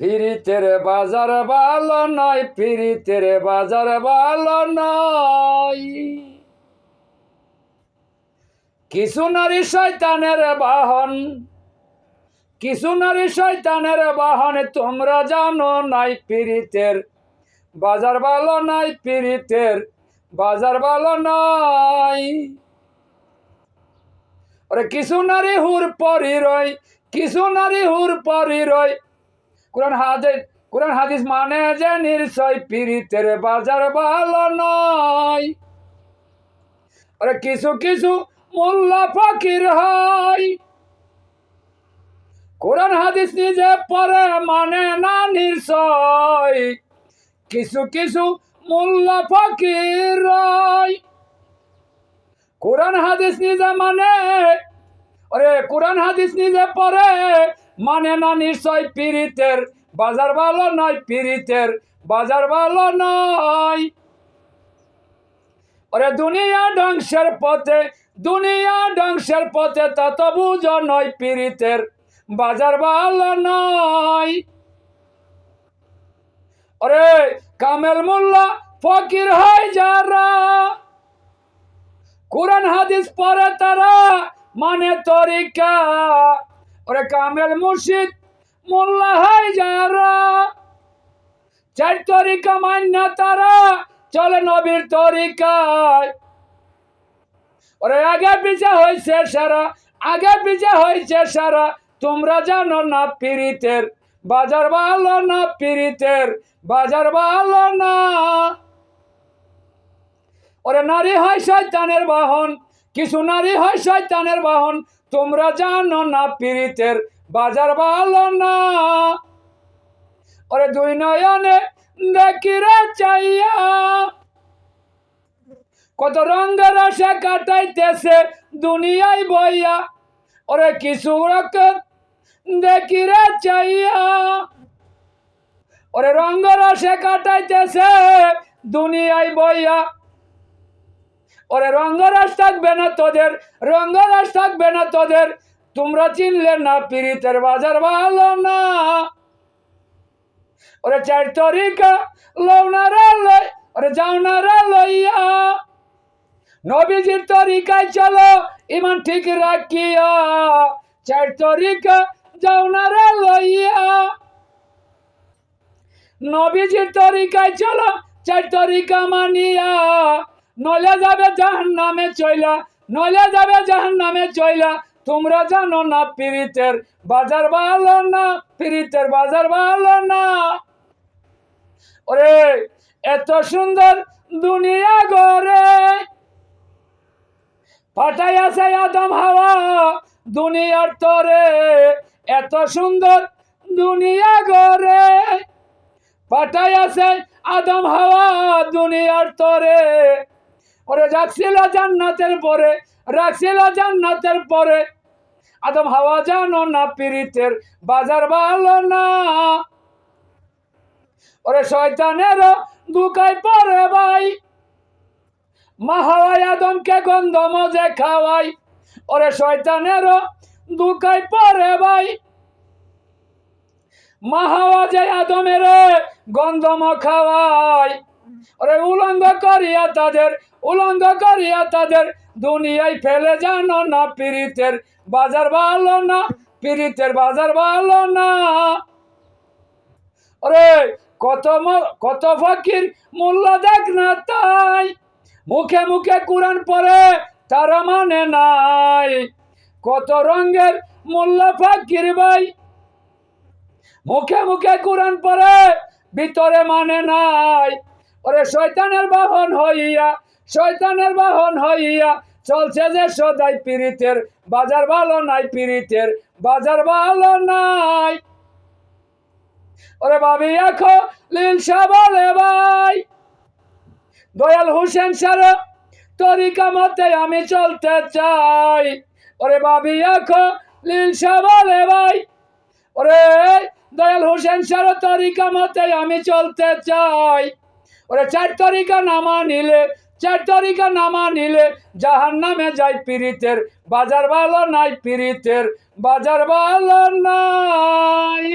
পিরিতের বাজার ভালো নয়, পিরিতের বাজার ভালো নয়। কিছু নারী শয়তানের বাহন, কিছু নারী শয়তানের বাহন, তোমরা জানো নাই পিরিতের বাজার ভালো নয়, পিরিতের বাজার ভালো নয়। ওরে কিছু নারী হুর পরি রয়, কিছু নারী হুর পরি রয়। কোরআন হাদিস মানে যে নিশ্চয় পিরিতের বাজার ভালো নয়। ওরে কিছু কিছু মোল্লা ফকির হয়, কোরআন হাদিস নিজে পড়ে মানে না নিশ্চয়। কিছু কিছু মোল্লা ফকির হয়, কোরআন হাদিস নিজে মানে, ওরে কোরআন হাদিস নিজে পড়ে মানে না নিশ্চয় পিরিতের বাজার ভালো নয়, পিরিতের বাজার ভালো নয়। ওরে দুনিয়া ধ্বংসের পথে, দুনিয়া ধ্বংসের পথে তত বুঝো নয়, পিরিতের বাজার ভালো নয়। ওরে কামেল মোল্লা ফকির হয় যারা, কোরআন হাদিস পড়ে তারা মানে তরিকা। ওরে কামেল মুর্শিদ মোল্লা হয় যারা, চার তরিকা মান্য তারা চলে নবীর তরিকায়। ওরে আগে পিছে হয়েছে সারা, আগে পিছে হয়েছে সারা, তোমরা জানো না পিরিতের বাজার ভালো না, পিরিতের বাজার ভালো না। ওরে নারী হয় শয়তানের বাহন, কিছু নারী হয় শয়তানের বাহন, তোমরা জানো না পিরিতের বাজার ভালো না। ওরে দুই নয়নে দেখি রে চাইয়া, কত রঙের আশা কাটাইতেছে দুনিয়ায় বইয়া। ওরে কিছু রকম দেখি রে চাইয়া, ওরে রঙের আশা কাটাইতেছে দুনিয়ায় বইয়া। ওরে রঙ্গরাজ থাকবে না তোদের, রঙ্গরাজ থাকবে না তোদের, তোমরা চিনলে না পিরিতের বাজার ভালো না। ওরে চার তরিকা লওনারা লই, ওরে যাওনারা লইয়া, নবীজির তরিকায় চলো ইমান ঠিক রাখিয়া। চার তরিকা যাওনারা লইয়া, নবীজির তরিকায় চলো চার তরিকা মানিয়া। নলে যাবে জাহান্নামে চইলা, নলে যাবে জাহান্নামে চইলা, তোমরা জানো না পিরিতের বাজার ভালো না, পিরিতের বাজার ভালো না। ওরে এত সুন্দর দুনিয়া গরে পাঠাই আছে আদম হাওয়া দুনিয়ার তরে, এত সুন্দর দুনিয়া গরে পাঠাই আছে আদম হাওয়া দুনিয়ার তরে। ওরে রাখছিল জান্নাতের পরে, রাখছিল জান্নাতের পরে, আদম হাওয়া জানো না পিরিতের বাজার ভালো না। ওরে শয়তানেরও দুকায় পরে ভাই, মা হাওয়ায় আদমকে গন্ধ মজে খাওয়াই। ওরে শয়তানেরও দুকায় পরে ভাই, মা হাওয়া যে আদমের গন্ধম খাওয়াই। ওরে উলঙ্গ করিয়া তাদের, উলঙ্গ করিয়া তাদের দুনিয়ায় ফেলে জানো না পিরিতের বাজার ভালো না, পিরিতের বাজার ভালো না। ওরে কত ফকির মোল্লা দেখ না তাই, মুখে মুখে কোরআন পড়ে তারা মানে নাই। কত রঙের মোল্লা ফকির ভাই, মুখে মুখে কোরআন পড়ে ভিতরে মানে নাই। ওরে শয়তানের বাহন হইয়া, শয়তানের বাহন হইয়া চলছে যে সদাই পিরিতের বাজার ভালো নাই, পিরিতের বাজার ভালো নাই। ওরে ভাবি এখন লিলসা বলে ভাই, দয়াল হোসেন সার তরিকা মতে আমি চলতে চাই। ওরে ভাবি এখন লিলসা বলে ভাই, ওরে দয়াল হোসেন সার তরিকা মতে আমি চলতে চাই। ওরে চার তরিকা নামা নিলে, চার তরিকা নামা নিলে জাহান্নামে যাই, পিরিতের বাজার ভালো নাই, পিরিতের বাজার ভালো নাই।